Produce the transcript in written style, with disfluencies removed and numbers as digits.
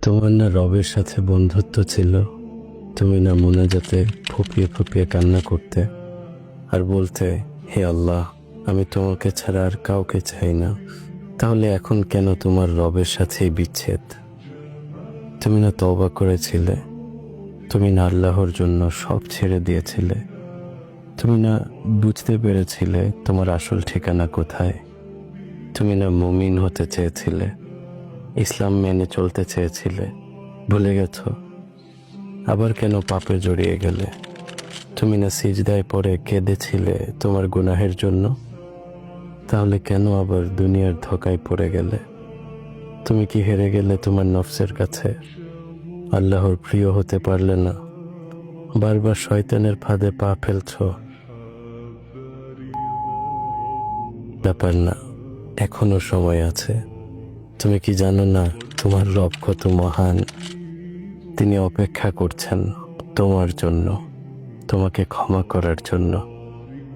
তোমার না রবের সাথে বন্ধুত্ব ছিল? তুমি না মোনাজাতে ফুপিয়ে ফুপিয়ে কান্না করতে আর বলতে, হে আল্লাহ, আমি তোমাকে ছাড়া আর কাউকে চাই না। তাহলে এখন কেন তোমার রবের সাথেই বিচ্ছেদ? তুমি না তওবা করেছিলে? তুমি না আল্লাহর জন্য সব ছেড়ে দিয়েছিলে? তুমি না বুঝতে পেরেছিলে তোমার আসল ঠিকানা কোথায়? তুমি না মুমিন হতে চেয়েছিলে, ইসলাম মেনে চলতে চেয়েছিলে? ভুলে গেছো? আবার কেন পাপে জড়িয়ে গেলে? তুমি না সিজদায় পড়ে কেঁদেছিলে তোমার গুনাহের জন্য? তাহলে কেন আবার দুনিয়ার ধোঁকায় পড়ে গেলে? তুমি কি হেরে গেলে তোমার নফসের কাছে? আল্লাহর প্রিয় হতে পারলে না? বারবার শয়তানের ফাঁদে পা ফেলছো? ব্যাপার না, এখনো সময় আছে। তুমি কি জানো না তোমার রব কত মহান? তিনি অপেক্ষা করছেন তোমার জন্য, তোমাকে ক্ষমা করার জন্য।